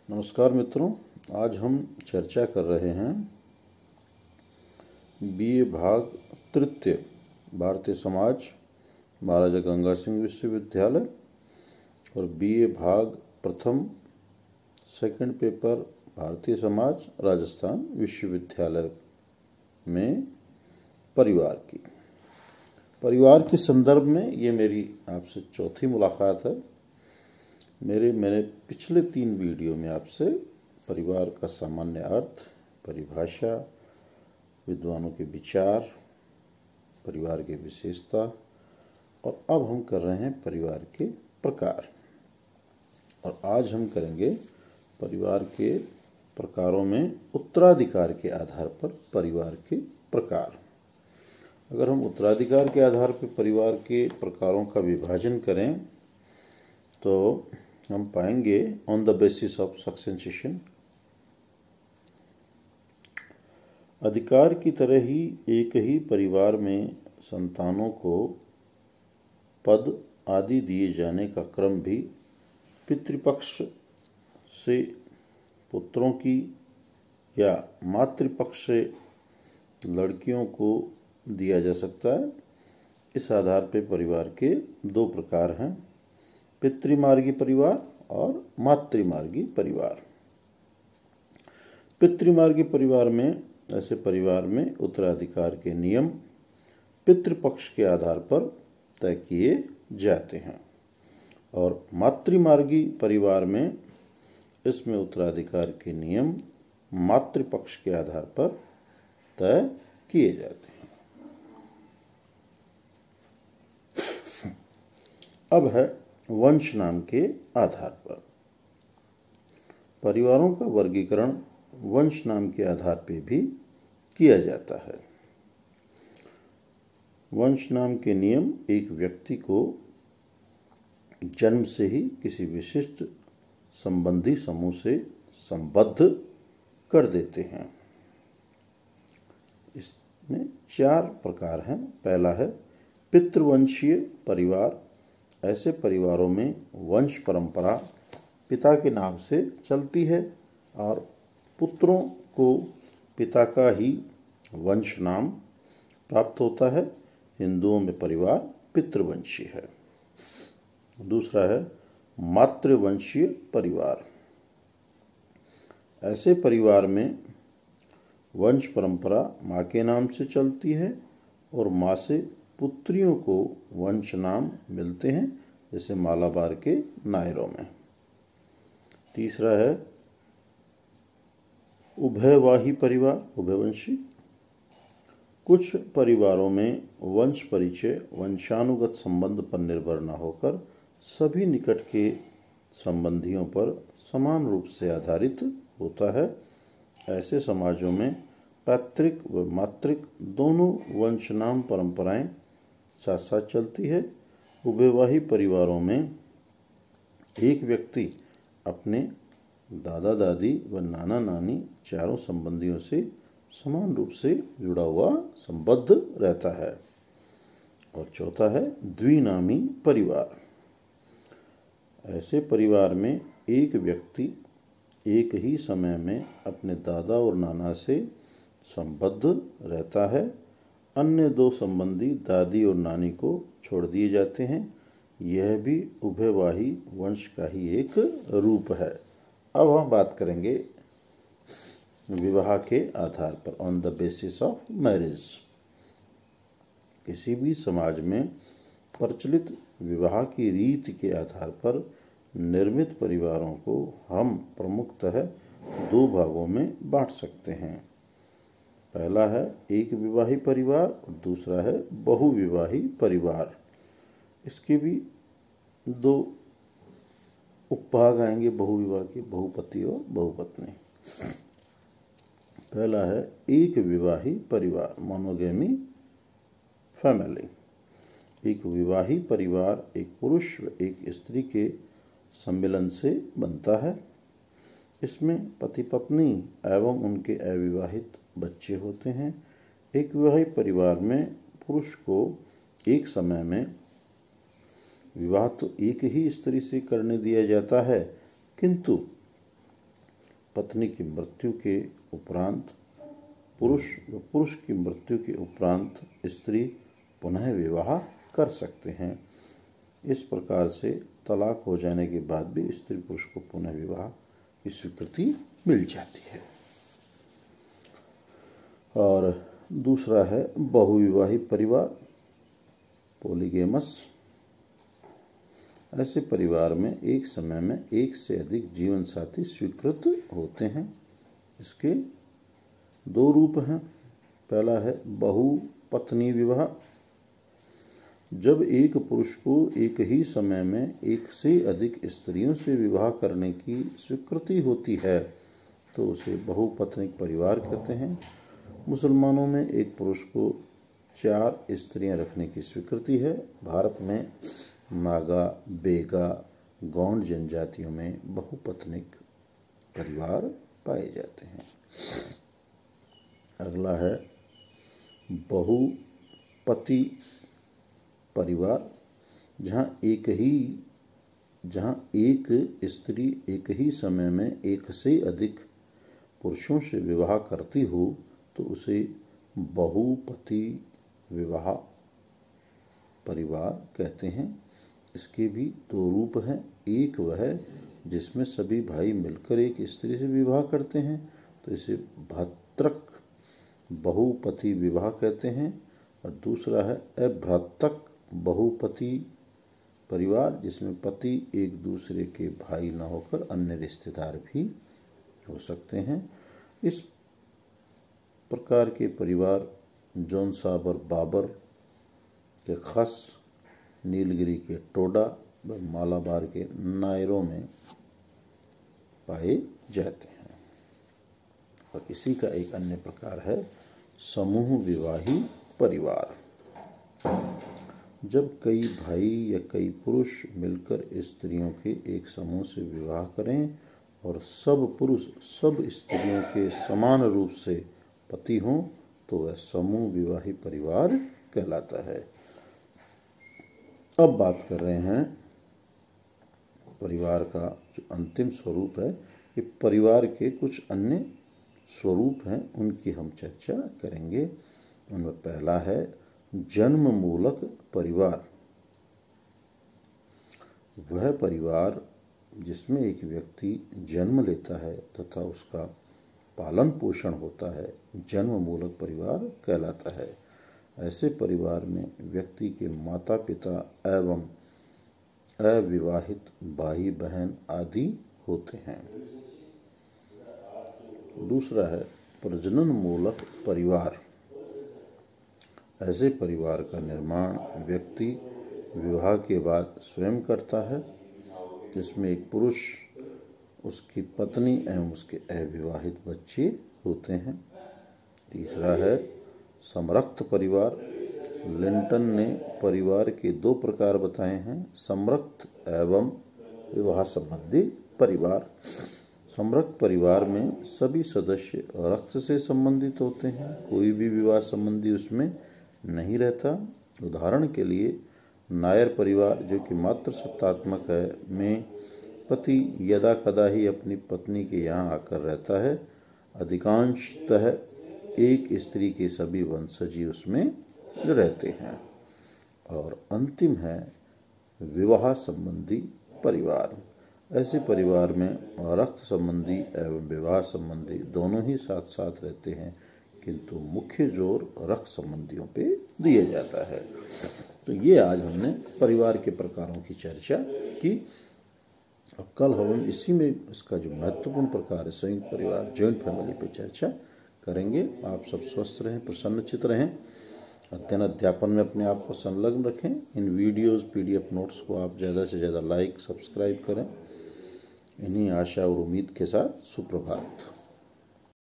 नमस्कार मित्रों, आज हम चर्चा कर रहे हैं बीए भाग तृतीय भारतीय समाज महाराजा गंगा सिंह विश्वविद्यालय और बीए भाग प्रथम सेकंड पेपर भारतीय समाज राजस्थान विश्वविद्यालय में परिवार के संदर्भ में ये मेरी आपसे चौथी मुलाकात है। मैंने पिछले 3 वीडियो में आपसे परिवार का सामान्य अर्थ, परिभाषा, विद्वानों के विचार, परिवार की विशेषता और अब हम कर रहे हैं परिवार के प्रकार। और आज हम करेंगे परिवार के प्रकारों में उत्तराधिकार के आधार पर परिवार के प्रकार। अगर हम उत्तराधिकार के आधार पर परिवार के प्रकारों का विभाजन करें तो हम पाएंगे on the basis of succession, अधिकार की तरह ही एक ही परिवार में संतानों को पद आदि दिए जाने का क्रम भी पितृपक्ष से पुत्रों की या मातृपक्ष से लड़कियों को दिया जा सकता है। इस आधार पर परिवार के 2 प्रकार हैं, पितृमार्गी परिवार और मातृमार्गी परिवार। पितृमार्गी परिवार में ऐसे परिवार में उत्तराधिकार के नियम पितृपक्ष के आधार पर तय किए जाते हैं और मातृमार्गी परिवार में इसमें उत्तराधिकार के नियम मातृपक्ष के आधार पर तय किए जाते हैं। अब है वंश नाम के आधार पर। परिवारों का वर्गीकरण वंश नाम के आधार पर भी किया जाता है। वंश नाम के नियम एक व्यक्ति को जन्म से ही किसी विशिष्ट संबंधी समूह से संबद्ध कर देते हैं। इसमें 4 प्रकार हैं। पहला है पितृवंशीय परिवार। ऐसे परिवारों में वंश परंपरा पिता के नाम से चलती है और पुत्रों को पिता का ही वंश नाम प्राप्त होता है। हिंदुओं में परिवार पितृवंशीय है। दूसरा है मातृवंशीय परिवार। ऐसे परिवार में वंश परंपरा माँ के नाम से चलती है और माँ से पुत्रियों को वंश नाम मिलते हैं, जैसे मालाबार के नायरों में। तीसरा है उभयवाही परिवार, उभयवंशी। कुछ परिवारों में वंश परिचय वंशानुगत संबंध पर निर्भर न होकर सभी निकट के संबंधियों पर समान रूप से आधारित होता है। ऐसे समाजों में पैतृक व मातृक दोनों वंश नाम परंपराएं साथ साथ चलती है। उभयवाही परिवारों में एक व्यक्ति अपने दादा दादी व नाना नानी चारों संबंधियों से समान रूप से जुड़ा हुआ संबद्ध रहता है। और चौथा है द्विनामी परिवार। ऐसे परिवार में एक व्यक्ति एक ही समय में अपने दादा और नाना से संबद्ध रहता है। अन्य 2 संबंधी दादी और नानी को छोड़ दिए जाते हैं। यह भी उभयवाही वंश का ही एक रूप है। अब हम बात करेंगे विवाह के आधार पर, on the basis of marriage. किसी भी समाज में प्रचलित विवाह की रीति के आधार पर निर्मित परिवारों को हम प्रमुखतः 2 भागों में बांट सकते हैं। पहला है एक विवाही परिवार और दूसरा है बहुविवाही परिवार। इसके भी 2 उपभाग आएंगे बहुविवाह के, बहुपति और बहुपत्नी। पहला है एक विवाही परिवार, मोनोगेमी फैमिली। एक विवाही परिवार एक पुरुष व एक स्त्री के सम्मिलन से बनता है। इसमें पति पत्नी एवं उनके अविवाहित बच्चे होते हैं। एक विवाहित परिवार में पुरुष को एक समय में विवाह तो एक ही स्त्री से करने दिया जाता है, किंतु पत्नी की मृत्यु के उपरांत पुरुष की मृत्यु के उपरांत स्त्री पुनः विवाह कर सकते हैं। इस प्रकार से तलाक हो जाने के बाद भी स्त्री पुरुष को पुनः विवाह की स्वीकृति मिल जाती है। और दूसरा है बहुविवाहित परिवार, पॉलीगेमस। ऐसे परिवार में एक समय में एक से अधिक जीवन साथी स्वीकृत होते हैं। इसके दो रूप हैं। पहला है बहुपत्नी विवाह। जब एक पुरुष को एक ही समय में एक से अधिक स्त्रियों से विवाह करने की स्वीकृति होती है तो उसे बहुपत्निक परिवार कहते हैं। मुसलमानों में एक पुरुष को 4 स्त्रियां रखने की स्वीकृति है। भारत में नागा, बेगा, गौंड जनजातियों में बहुपत्निक परिवार पाए जाते हैं। अगला है बहुपति परिवार, जहाँ एक स्त्री एक ही समय में एक से अधिक पुरुषों से विवाह करती हो तो उसे बहुपति विवाह परिवार कहते हैं। इसके भी 2 रूप हैं। एक वह जिसमें सभी भाई मिलकर एक स्त्री से विवाह करते हैं तो इसे भ्रातृक बहुपति विवाह कहते हैं। और दूसरा है अभ्रातृक बहुपति परिवार, जिसमें पति एक दूसरे के भाई न होकर अन्य रिश्तेदार भी हो सकते हैं। इस प्रकार के परिवार जौन साहब और बाबर के खस, नीलगिरी के टोडा व मालाबार के नायरों में पाए जाते हैं। और इसी का एक अन्य प्रकार है समूह विवाही परिवार। जब कई भाई या कई पुरुष मिलकर स्त्रियों के एक समूह से विवाह करें और सब पुरुष सब स्त्रियों के समान रूप से पति हों तो वह समूह विवाही परिवार कहलाता है। अब बात कर रहे हैं परिवार का जो अंतिम स्वरूप है। ये परिवार के कुछ अन्य स्वरूप हैं, उनकी हम चर्चा करेंगे। उनमें पहला है जन्म मूलक परिवार। वह परिवार जिसमें एक व्यक्ति जन्म लेता है तथा उसका पालन पोषण होता है, जन्म मूलक परिवार कहलाता है। ऐसे परिवार में व्यक्ति के माता पिता एवं अविवाहित भाई बहन आदि होते हैं। दूसरा है प्रजनन मूलक परिवार। ऐसे परिवार का निर्माण व्यक्ति विवाह के बाद स्वयं करता है, जिसमें एक पुरुष, उसकी पत्नी एवं उसके अविवाहित बच्चे होते हैं। तीसरा है समरक्त परिवार। लिंटन ने परिवार के 2 प्रकार बताए हैं, समरक्त एवं विवाह संबंधी परिवार। समरक्त परिवार में सभी सदस्य रक्त से संबंधित होते हैं, कोई भी विवाह संबंधी उसमें नहीं रहता। उदाहरण के लिए नायर परिवार, जो कि मात्र सत्तात्मक है, में पति यदा कदा ही अपनी पत्नी के यहाँ आकर रहता है। अधिकांशतः एक स्त्री के सभी वंशजी उसमें रहते हैं। और अंतिम है विवाह संबंधी परिवार। ऐसे परिवार में रक्त संबंधी एवं विवाह संबंधी दोनों ही साथ साथ रहते हैं, किंतु मुख्य जोर रक्त संबंधियों पे दिया जाता है। तो ये आज हमने परिवार के प्रकारों की चर्चा की। और कल हम इसी में इसका जो महत्वपूर्ण प्रकार है संयुक्त परिवार, जॉइंट फैमिली पे चर्चा करेंगे। आप सब स्वस्थ रहें, प्रसन्नचित रहें, अध्ययन अध्यापन में अपने आप को संलग्न रखें। इन वीडियोस PDF नोट्स को आप ज़्यादा से ज़्यादा लाइक सब्सक्राइब करें। इन्हीं आशा और उम्मीद के साथ सुप्रभात।